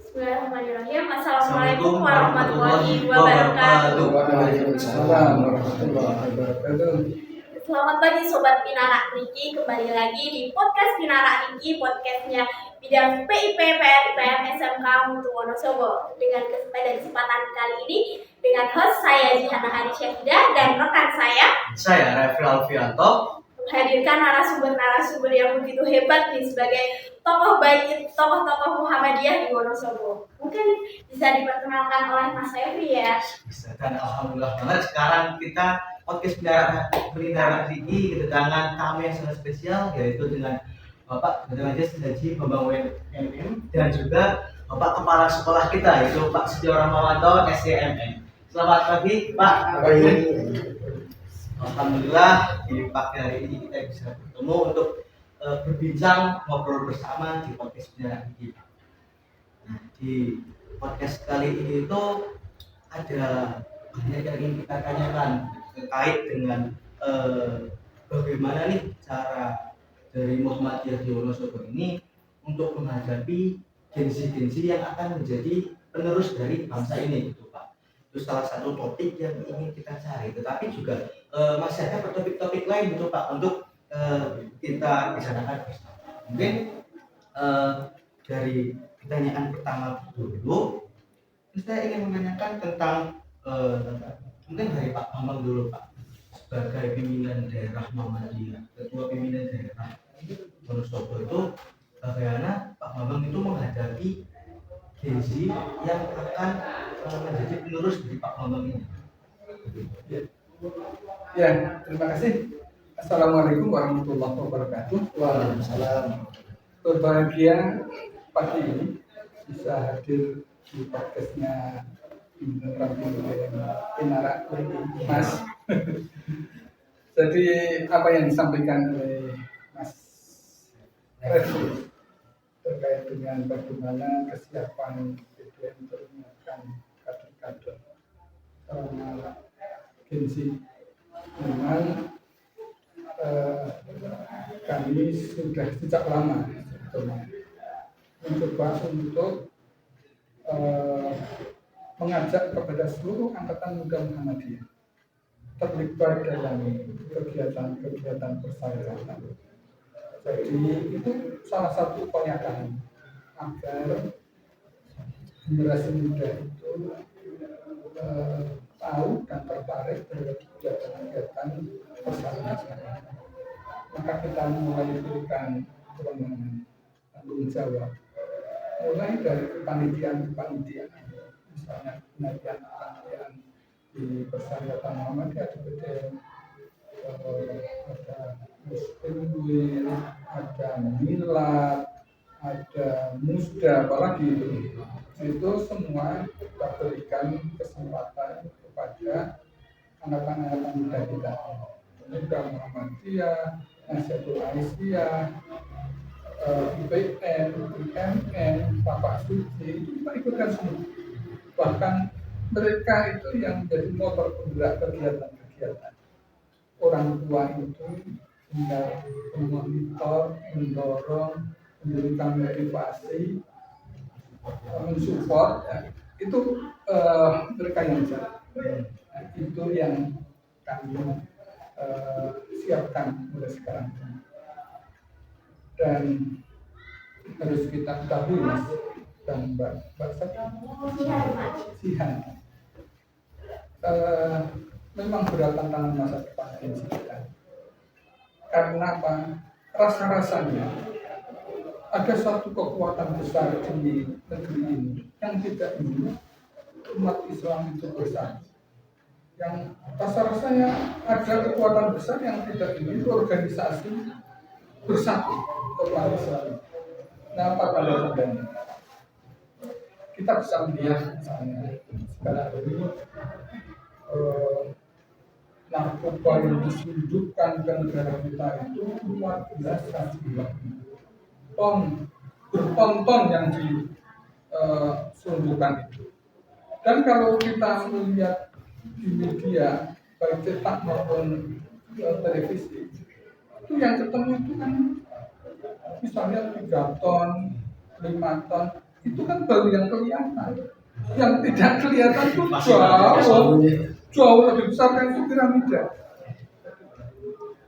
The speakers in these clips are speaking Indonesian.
Bismillahirrahmanirrahim. Assalamualaikum warahmatullahi wabarakatuh. Waalaikumsalam warahmatullahi wabarakatuh. Selamat pagi Sobat Pinara Riki, kembali lagi di podcast Pinara Riki, podcastnya bidang PIP, PRIPM, SMK Mutu Wonosobo. Dengan kesempatan kali ini dengan host saya Jihana Hari Syahidah dan rekan saya Refri Alfianto, menghadirkan narasumber-narasumber yang begitu hebat nih sebagai tokoh-tokoh Muhammadiyah di Wonosobo. Mungkin bisa diperkenalkan oleh Mas Refri ya. Bisa, dan alhamdulillah banget sekarang kita podcast Pinara Riki kedatangan tamu yang sangat spesial, yaitu dengan Bapak Ketua Haji Bambang WMM dan juga Bapak Kepala Sekolah kita, yaitu Pak Setio Rahmawanto SDMM. Selamat pagi Pak. Alhamdulillah di pagi hari ini kita bisa bertemu untuk berbincang, ngobrol bersama di podcast Pinara Riki. Nah, di podcast kali ini itu ada banyak yang ingin kita tanyakan terkait dengan bagaimana nih cara dari Muhammadiyah di Wonosobo ini untuk menghadapi gensi-gensi yang akan menjadi penerus dari bangsa ini, gitu Pak. Itu salah satu topik yang ingin kita cari, tetapi juga masih ada topik-topik lain gitu Pak untuk kita bicarakan bersama. Mungkin dari pertanyaan pertama dulu, saya ingin menanyakan tentang mungkin dari Pak Bambang dulu Pak, sebagai pimpinan daerah Muhammadiyah, ketua pimpinan daerah Wonosobo itu, bagaimana Pak Bambang itu menghadapi gensi yang akan menjadi penerus dari Pak Bambang ini? Ya, terima kasih. Assalamualaikum warahmatullahi wabarakatuh. Waalaikumsalam. Berbahagia pagi ini bisa hadir di podcastnya Pinara Riki, Mas. Jadi apa yang disampaikan oleh Mas Refri terkait dengan bagaimana kesiapan PDM untuk menyiapkan kader-kader selama gensi, memang kami sudah sejak lama sebetulnya mencoba untuk mengajak kepada seluruh angkatan muda Muhammadiyah terlibat dalam kegiatan-kegiatan persyaratan. Jadi itu salah satu upaya kami agar generasi muda itu tahu dan tertarik terhadap kegiatan-kegiatan persyaratan. Maka kita mulai berikan kewenangan tanggung jawab, mulai dari kepanitiaan, misalnya penelitian di persyaratan Muhammadiyah di BDM, ada muslim, ada milad, ada musda, apalagi itu semua kita berikan kesempatan kepada anak-anak muda kita, pemuda Muhammadiyah, Nahdlatul Aisyah, IPN, IMN, Bapak Suci, itu kita ikutkan semua. Bahkan mereka itu yang menjadi motor penggerak kegiatan-kegiatan. Orang tua itu tinggal memonitor, mendorong, memberikan motivasi, mensupport, ya. Itu mereka yang jalan. Itu yang kami siapkan mulai sekarang. Dan harus kita ketahui Mas dan Mbak Sihan, memang berat tantangan masa depan kita. Karena apa? Rasa-rasanya ada suatu kekuatan besar di negeri ini yang tidak ingin umat Islam itu bersatu. Yang rasa-rasanya ada kekuatan besar yang tidak ingin organisasi bersatu umat Islam. Nah, apa tanda-tandanya? Kita bisa melihat misalnya sekarang ini narkoba yang diselundupkan ke negara kita itu luar biasa jumlahnya. Berton-ton yang diselundupkan itu. Dan kalau kita melihat di media baik cetak maupun televisi, itu yang ketemu itu kan misalnya 3 ton, 5 ton, itu kan baru yang kelihatan. Yang tidak kelihatan itu jauh lebih besar kan itu piramida.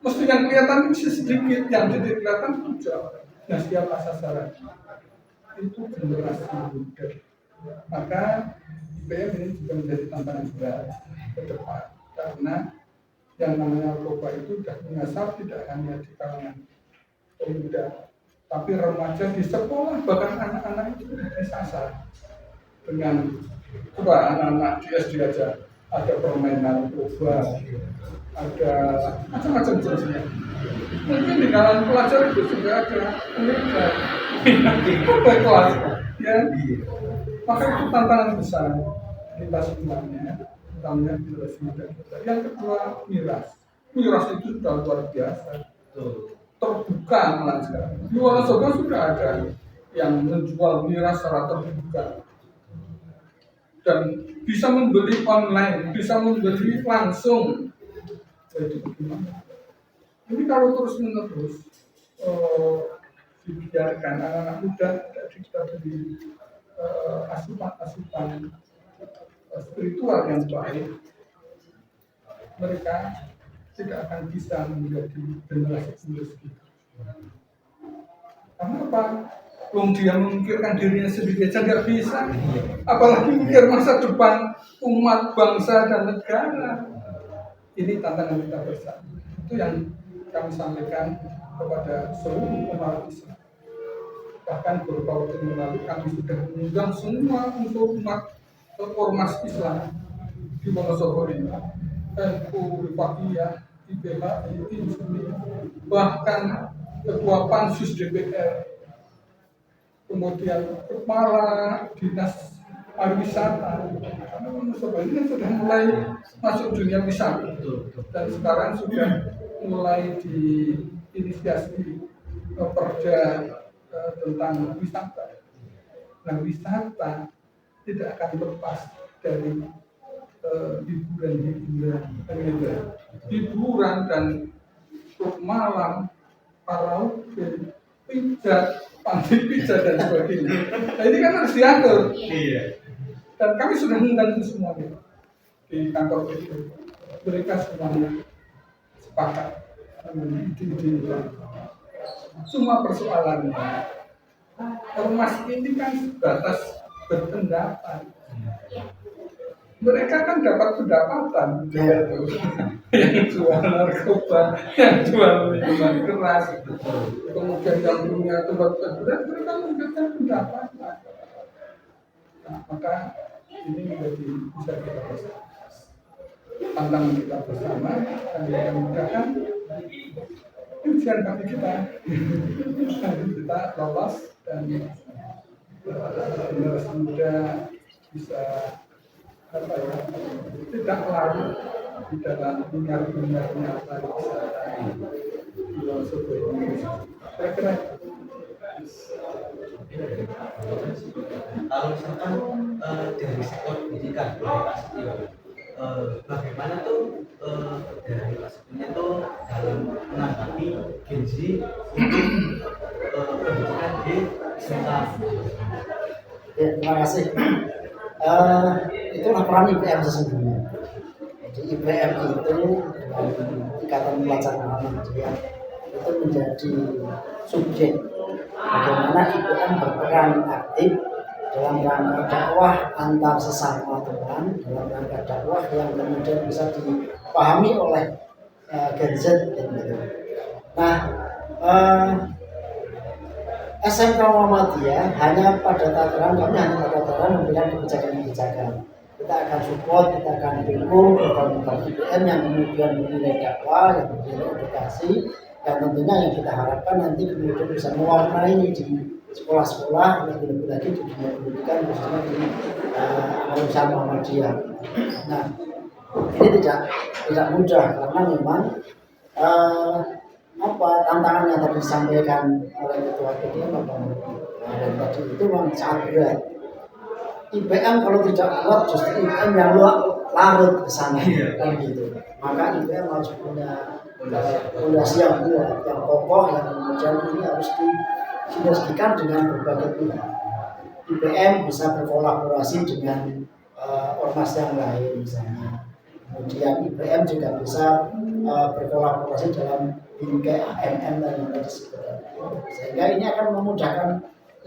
Mesti yang kelihatan itu sedikit, yang tidak kelihatan itu jauh. Nah, siapa sasaran? Itu generasi muda. Maka IPM ini juga menjadi tantangan berat ke depan, karena yang namanya narkoba itu sudah menyasar tidak hanya di kalangan pemuda, tapi remaja di sekolah, bahkan anak-anak itu sudah disasar dengan coba anak-anak di SD aja ada permainan narkoba, ada macam-macam jenisnya. Mungkin di kalangan pelajar itu juga ada pendidikan kelas, ya. Maka itu tantangan besar kita semuanya, utamanya generasi muda kita. Yang kedua, miras itu sudah luar biasa, terbuka malah sekarang. Di Wonosobo sudah ada yang menjual miras secara terbuka dan bisa membeli online, bisa membeli langsung. Jadi bagaimana? Ini kalau terus menerus dibiarkan anak-anak muda tidak kita beri asupan spiritual yang baik, mereka tidak akan bisa menjadi generasi penerus kita. Karena apa? Belum dia memikirkan dirinya sendiri aja nggak bisa, apalagi mikir masa depan umat, bangsa dan negara. Ini tantangan kita bersama. Itu yang kami sampaikan kepada seluruh umat Islam. Bahkan beberapa waktu yang lalu kami sudah mengundang semua unsur umat ormas Islam di Wonosobo ini, NU, Rifaqiyah, IPHI, INSUMI, bahkan ketua Pansus DPR, kemudian kepala dinas pariwisata. Karena Wonosobo ini kan sudah mulai masuk dunia wisata dan sekarang sudah mulai diinisiasi perda tentang wisata. Nah, wisata tidak akan lepas dari hiburan dan klub malam, karaoke, pijat, panti pijat dan sebagainya. Nah, ini kan harus diatur. Dan kami sudah mengundang itu semuanya di kantor itu. Mereka semuanya sepakat dengan ide-ide semua persoalannya. Ormas ini kan sebatas berpendapat. Mereka kan dapat pendapatan, yang jual narkoba, yang jual minuman keras, kemudian yang punya tempat hiburan, mereka memberikan pendapatan. Nah, maka ini menjadi bisa kita bersama. Tantangan kita bersama, dan mudah-mudahan ujian kami kita lolos dan generasi muda bisa tidak larut di dalam bingar-bingarnya pariwisata di Wonosobo ini. Kira-kira kalau misalkan dari sektor pendidikan, bagaimana tuh dari Pak Sugeng itu dalam menanggapi Gen Z untuk pendidikan di SMK? Ya, terima kasih. Itulah peran IPM sesungguhnya. Jadi IPM itu Ikatan Pelajar Muhammadiyah itu menjadi subjek bagaimana IPM berperan aktif dalam rangka dakwah antar sesama teman, dalam rangka dakwah yang kemudian bisa dipahami oleh Gen Z gitu. Nah, SMK Muhammadiyah hanya pada tataran, kami hanya pada tataran memberikan kebijakan-kebijakan. Kita akan support, kita akan dukung program IPM yang kemudian menilai dakwah, yang menilai edukasi, dan tentunya yang kita harapkan nanti kemudian bisa mewarnai di sekolah-sekolah, lebih-lebih lagi di dunia pendidikan, khususnya di urusan Muhammadiyah. Nah, ini tidak mudah karena memang tantangan yang tadi disampaikan oleh Ketua PDM dan tadi itu memang sangat berat. IPM kalau tidak kuat justru IPM yang larut ke sana kan gitu. Maka IPM harus punya fondasi yang kuat, yang kokoh, yang kemudian ini harus disinergikan dengan berbagai pihak. IPM bisa berkolaborasi dengan ormas yang lain misalnya. Kemudian IPM juga bisa berkolaborasi dalam bingkai AMM tadi disebutkan. Sehingga ini akan memudahkan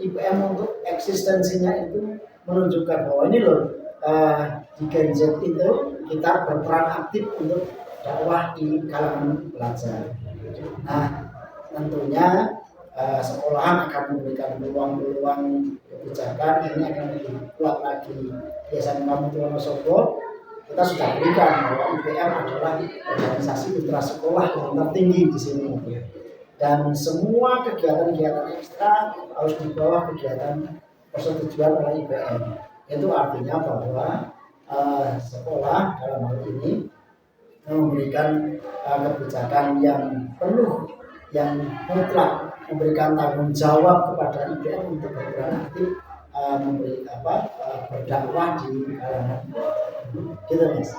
IPM untuk eksistensinya itu menunjukkan bahwa ini loh di Gen Z itu kita berperan aktif untuk dakwah di kalangan pelajar. Nah, tentunya sekolahan akan memberikan peluang-peluang kebijakan ini akan lebih kuat lagi. Di SMK Mutu Wonosobo kita sudah berikan bahwa IPM adalah organisasi ultra sekolah yang tertinggi di sini. Dan semua kegiatan-kegiatan ekstra harus di bawah kegiatan persetujuan oleh IPM. Itu artinya bahwa sekolah dalam hal ini memberikan kebijakan yang penuh, yang mutlak, memberikan tanggung jawab kepada IPM untuk berperan aktif berdakwah di kalangan gitu mas.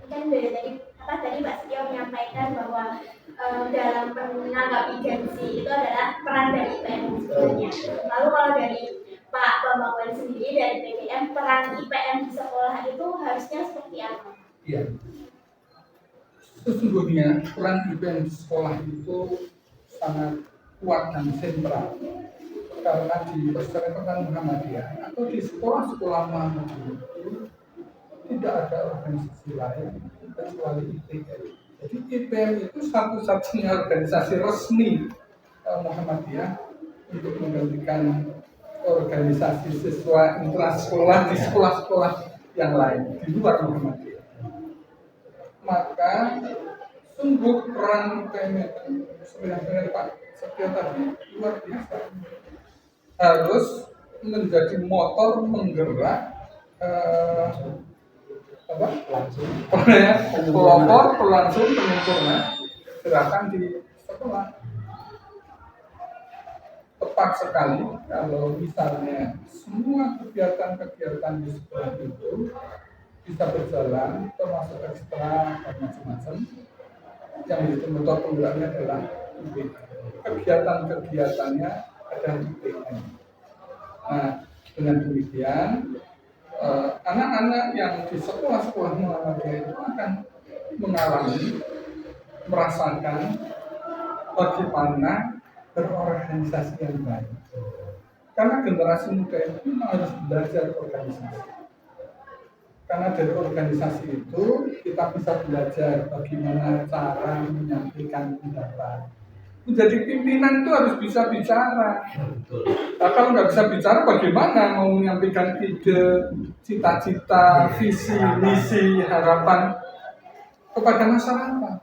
Kan dari tadi Pak Setio menyampaikan bahwa dalam menanggapi Gen Z itu adalah peran dari IPM sebenarnya. Lalu kalau dari Pak Bambang Wali sendiri dari PPM, peran IPM di sekolah itu harusnya seperti apa? Iya. Sesungguhnya peran IPM di sekolah itu sangat kuat dan sentral, karena di Perserikatan Muhammadiyah atau di sekolah-sekolah Muhammadiyah itu tidak ada organisasi lain kecuali IPM. Jadi IPM itu satu-satunya organisasi resmi Muhammadiyah untuk menggantikan organisasi siswa intrasekolah di sekolah-sekolah yang lain di luar Muhammadiyah. Maka sungguh peran IPM itu sebenarnya Pak Setio tadi luar biasa, harus menjadi motor penggerak pelopor, pelangsung, penyempurna gerakan di sekolah. Tepat sekali kalau misalnya semua kegiatan-kegiatan di sekolah itu bisa berjalan, termasuk ekstra dan macam-macam, yang menjadi motor penggeraknya adalah IPM. Kegiatan-kegiatannya ada di IPM. Nah, dengan demikian anak-anak yang di sekolah-sekolah Muhammadiyah itu akan mengalami, merasakan bagaimana berorganisasi yang baik. Karena generasi muda itu memang harus belajar organisasi. Karena dari organisasi itu kita bisa belajar bagaimana cara menyampaikan pendapat. Menjadi pimpinan itu harus bisa bicara. Nah, kalau nggak bisa bicara, bagaimana mau menyampaikan ide, cita-cita, visi, misi, harapan kepada masyarakat?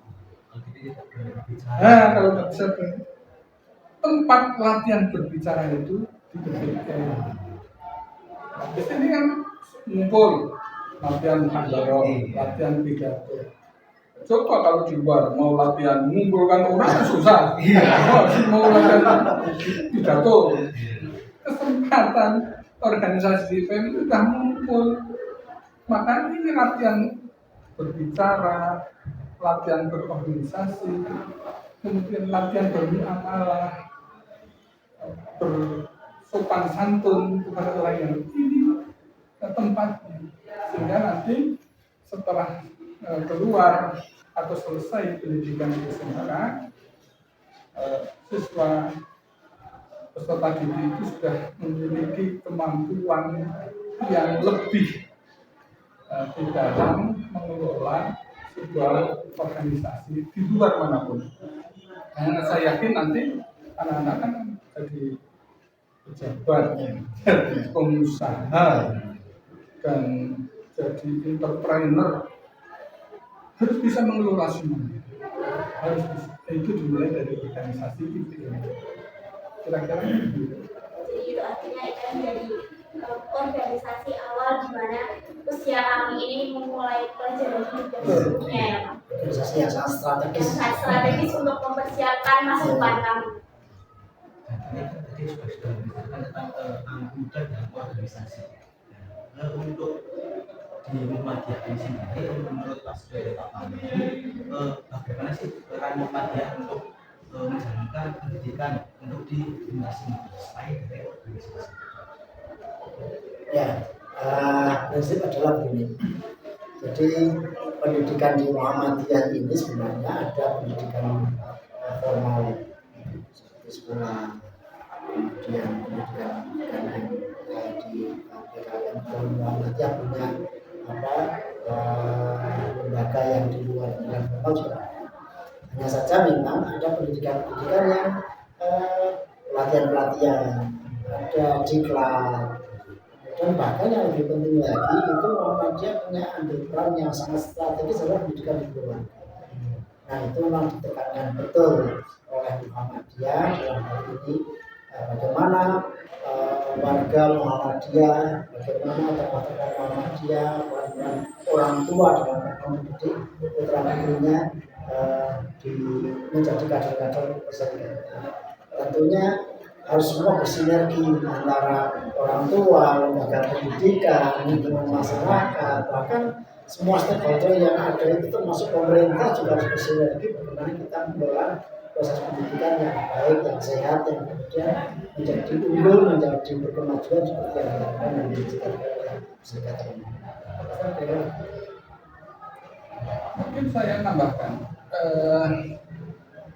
Nah, kalau nggak bisa, tempat latihan berbicara itu di PPM. Di sini kan ngumpul, latihan handaro, latihan pidato. Coba kalau di luar mau latihan mengumpulkan orang susah. Mau latihan pidato, kesempatan organisasi IPM itu sudah mengumpul. Maka ini latihan berbicara, latihan berorganisasi, kemudian latihan bermuamalah, bersopan santun kepada lain. Ini tempatnya, sehingga nanti setelah keluar atau selesai pendidikan di SMK, siswa peserta didik itu sudah memiliki kemampuan yang lebih di dalam mengelola sebuah organisasi di luar manapun. Karena saya yakin nanti anak-anak kan jadi pejabat, jadi pengusaha, dan jadi entrepreneur, harus bisa mengelola semuanya. Harus bisa. Itu dimulai dari organisasi IPM. Kira-kira gitu. Jadi itu artinya IPM menjadi organisasi awal di mana usia kami ini memulai pelajaran hidup dan sebelumnya ya Pak. Organisasi yang sangat strategis. Yang sangat strategis untuk mempersiapkan masa depan kami. Tadi sudah dibicarakan tentang anak muda dalam organisasi. Nah, untuk di Muhammadiyah ini sendiri, menurut Pak Setio dan Pak Bambang, bagaimana sih peran Muhammadiyah untuk menjalankan pendidikan untuk di generasi muda selain dari organisasi? Ya, prinsip adalah begini. Jadi pendidikan di Muhammadiyah ini sebenarnya ada pendidikan formal seperti sekolah, kemudian pendidikan yang di PKN. Kalau Muhammadiyah punya lembaga yang di luar pendidikan formal juga ada. Hanya saja memang ada pendidikan-pendidikan yang pelatihan-pelatihan, ada diklat. Dan bahkan yang lebih penting lagi itu Muhammadiyah punya ambil peran yang sangat strategis adalah pendidikan di keluarga. Nah itu memang ditekankan betul oleh Muhammadiyah dalam hal ini bagaimana warga Muhammadiyah, bagaimana tokoh-tokoh Muhammadiyah, orang tua dalam mendidik putra putrinya menjadi kader-kader persaudaraan. Tentunya harus semua bersinergi antara orang tua, lembaga pendidikan, lingkungan masyarakat, bahkan semua stakeholder yang ada itu termasuk pemerintah juga harus bersinergi bagaimana kita mengelola proses pendidikan yang baik, yang sehat, yang kemudian menjadi unggul, menjadi berkemajuan seperti yang dilakukan dan diciptakan oleh Serikat Alumni. Mungkin saya tambahkan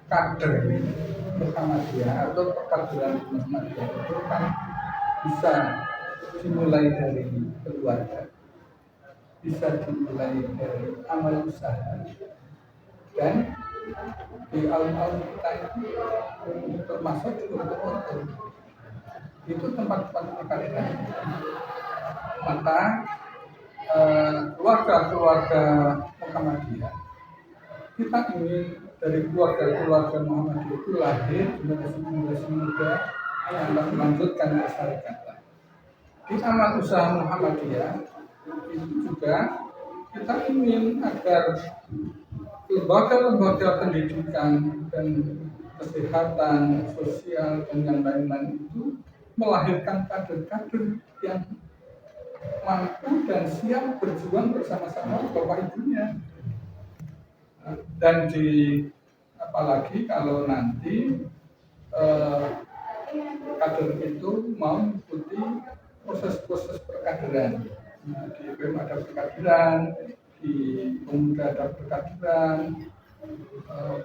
kader Muhammadiyah atau perkaderan Muhammadiyah itu kan bisa dimulai dari keluarga, bisa dimulai dari amal usaha, dan di alun-alun kita itu termasuk di Urut itu tempat-tempat perkaderan. Maka keluarga-keluarga Muhammadiyah, kita ingin dari keluarga-keluarga Muhammadiyah itu lahir generasi muda yang akan melanjutkan kestarikatan. Di amal usaha Muhammadiyah itu juga kita ingin agar lembaga-lembaga pendidikan dan kesehatan, sosial dan yang lain-lain itu melahirkan kader-kader yang mampu dan siap berjuang bersama-sama bapak ibunya. Dan apalagi kalau nanti kader itu mau mengikuti proses-proses perkaderan. Nah, di BEM ada perkaderan, di Pemuda ada perkaderan,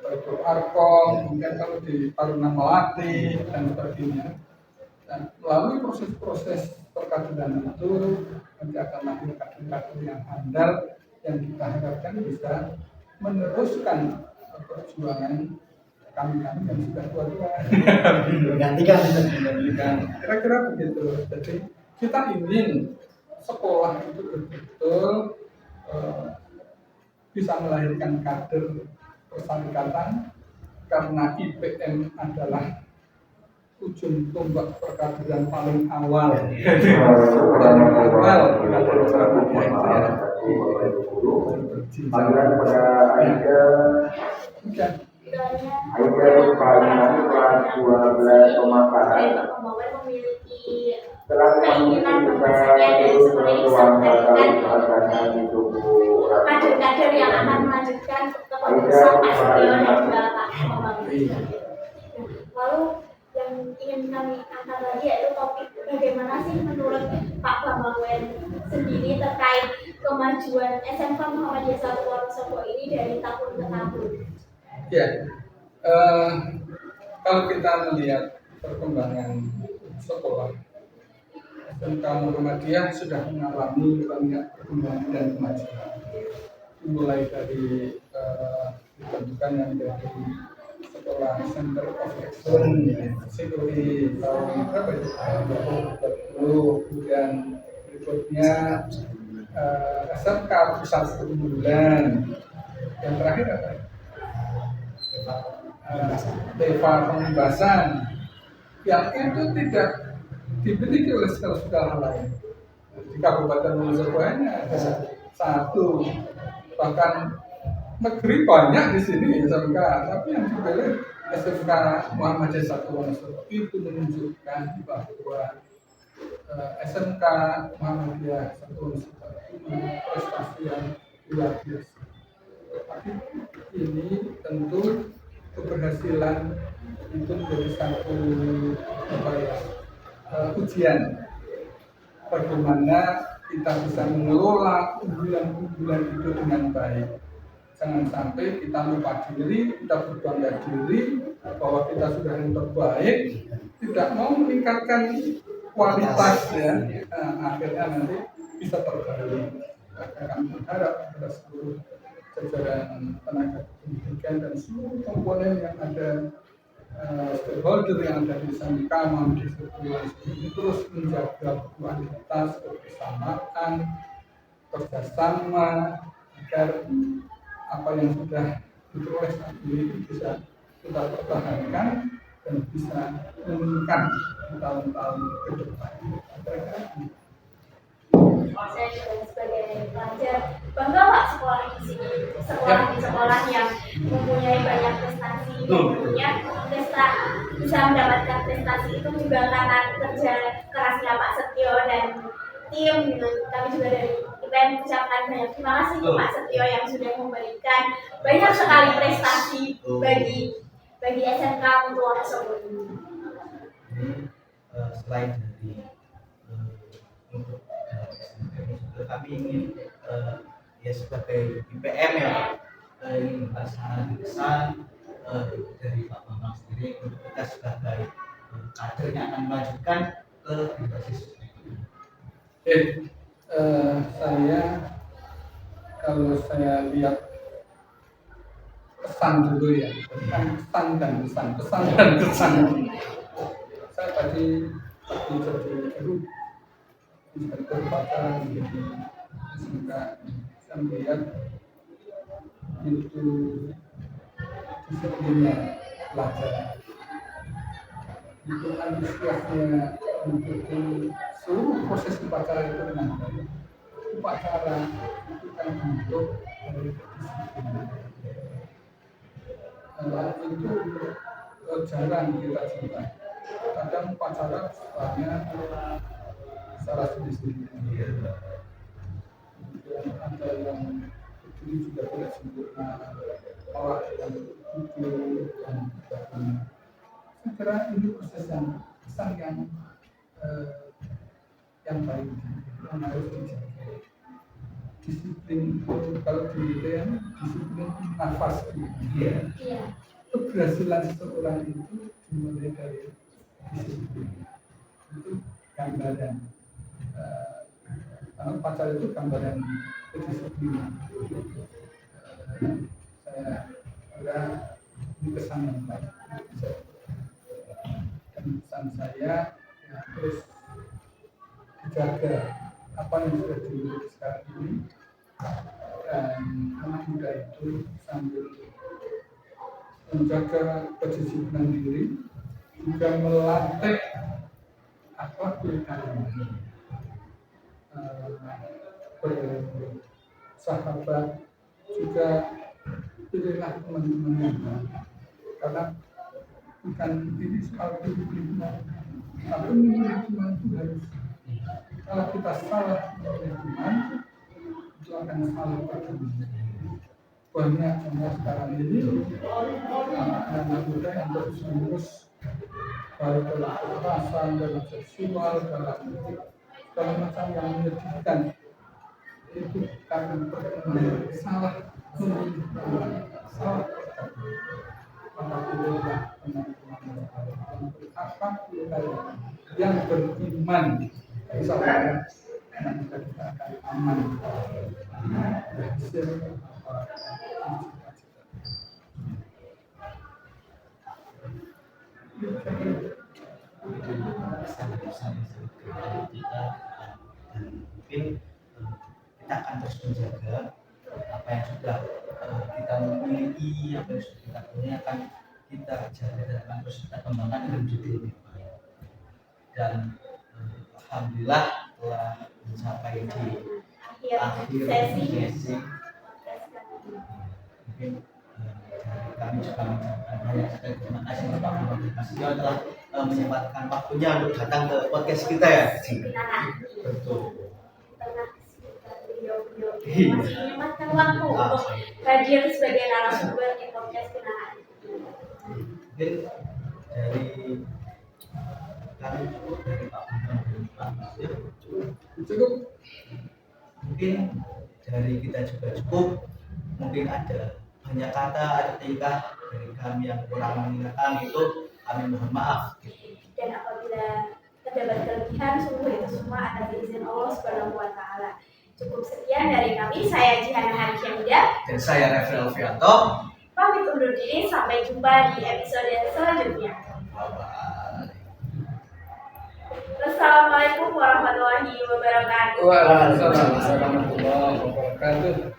Baitul Arkom, mungkin kalau di Taruna Melati dan sebagainya. Dan melalui proses-proses perkaderan itu nanti akan lahir kader-kader yang handal yang kita harapkan bisa meneruskan perjuangan kami yang sudah tua-tua. Menggantikan. Kira-kira begitu. Jadi kita ingin sekolah itu betul-betul bisa melahirkan kader persyarikatan, karena IPM adalah ujung tombak perkaderan paling awal. Panggilan kepada Aida kelas 12 pemaparan telah keinginan bahwasanya dari sekolah ini bisa melahirkan kader-kader yang akan melanjutkan kepengurusan Pak Setio dan juga Pak Bambang. Lalu yang ingin kami angkat lagi yaitu topik bagaimana sih menurut Pak Bambang sendiri terkait kemajuan SMK Muhammadiyah 1 Wonosobo ini dari tahun ke tahun. Ya, kalau kita melihat perkembangan sekolah, SMK Muhammadiyah sudah mengalami banyak perkembangan dan kemajuan. Mulai dari dibentukannya menjadi sekolah Center of Excellence di tahun berapa itu? 2020, kemudian berikutnya SMK Pusat Keunggulan, yang terakhir apa? Deva Pembebasan, yang itu tidak dimiliki oleh sekolah-sekolah lain. Di Kabupaten Wonosobo hanya ada satu, bahkan negeri banyak di sini SMK, tapi yang dipilih SMK Muhammadiyah 1 Wonosobo. Itu menunjukkan bahwa SMK Muhammadiyah 1 Wonosobo itu prestasi yang luar biasa. Tapi ini tentu keberhasilan itu menjadi satu apa ya, ujian bagaimana kita bisa mengelola unggulan itu dengan baik. Jangan sampai kita lupa diri, kita berbangga diri bahwa kita sudah yang terbaik, tidak mau meningkatkan kualitas ya. Nah, akhirnya nanti bisa terbalik. Kami berharap kepada seluruh jajaran tenaga pendidikan dan seluruh komponen yang ada, stakeholder yang ada di Samikama ini terus menjaga kualitas, kebersamaan, kerjasama agar apa yang sudah diperoleh saat ini bisa kita pertahankan dan bisa meningkat di tahun-tahun ke depan. Saya juga sebagai pelajar bangga Pak sekolah di sini, sekolah yang mempunyai banyak prestasi, tentunya bisa mendapatkan prestasi itu juga karena kerja kerasnya Pak Setio dan tim. Kami juga dari IPM mengucapkan banyak terima kasih untuk Pak Setio yang sudah memberikan banyak sekali prestasi bagi SMK untuk Wonosobo ini. Selain dari untuk kami ingin ya sebagai IPM ya ingin pesan dari Pak Bambang sendiri untuk kita sebagai kader yang akan melanjutkan ke basis. Saya kalau saya lihat pesan dulu ya, pesan dan kesan. Saya tadi jadi guru inspektur upacara di SMK. Saya melihat itu disiplinnya pelajar, itu antusiasnya mengikuti seluruh proses upacara itu dengan baik. Upacara itu kan bentuk dari kedisiplinan. Itu jarang kita jumpai. Kadang upacara sifatnya secara sendiri-sendiri. Kemudian ada yang berdiri juga tidak sempurna, orang yang duduk dan sebagainya. Saya kira ini proses yang baik, yang harus dijaga. Disiplin itu kalau di IPM, disiplin nafas. Iya. Keberhasilan seseorang itu dimulai dari disiplin. Itu gambaran. Karena pacar itu gambaran kedisiplinan. Saya kira ini kesan yang baik. Dan pesan saya ya, terus dijaga apa yang sudah dimiliki sekarang ini, dan anak muda itu sambil menjaga kedisiplinan diri juga melatih akhlak karimah, bersahabat, juga pilihlah teman-teman yang baik, karena bukan ini soal lingkungan, tapi lingkungan itu harus, kalau kita salah memilih lingkungan itu akan salah berkelanjutan. Banyak contoh sekarang ini anak muda yang terus-menerus baik dalam kekerasan, dalam seksual, dalam segala macam yang menyedihkan, itu karena perkembangan salah memilih salah berkata. Maka pilihlah teman-teman yang berakhlak, yang beriman, insya Allah nanti kita akan aman berhasil. Mungkin kita akan terus menjaga apa yang sudah kita miliki, apa yang sudah kita punya akan kita jaga dan akan terus kita kembangkan dan menjadi lebih baik. Dan alhamdulillah telah mencapai di akhir sesi. Mungkin kami juga mengucapkan banyak sekali terima kasih Bapak Bambang Susatyo telah menyempatkan waktunya untuk datang ke podcast kita ya. Betul. Masih menyempatkan waktu untuk hadir sebagai narasumber di podcast Pinara. Mungkin dari kami cukup dari Pak Bambang dan Pak Yusuf. Cukup. Mungkin dari kita juga cukup. Mungkin ada banyak kata atau tingkah dari kami yang kurang mengingatkan itu kami mohon maaf. Dan apabila terdapat kelebihan, sungguh itu semua atas izin Allah Subhanahu wa Ta'ala. Cukup sekian dari kami. Saya Jihana Haryanda Dan saya Refri Alfianto. pamit undur diri. Sampai jumpa di episode selanjutnya. Bye-bye. Wassalamualaikum warahmatullahi wabarakatuh. Waalaikumsalam warahmatullahi wabarakatuh.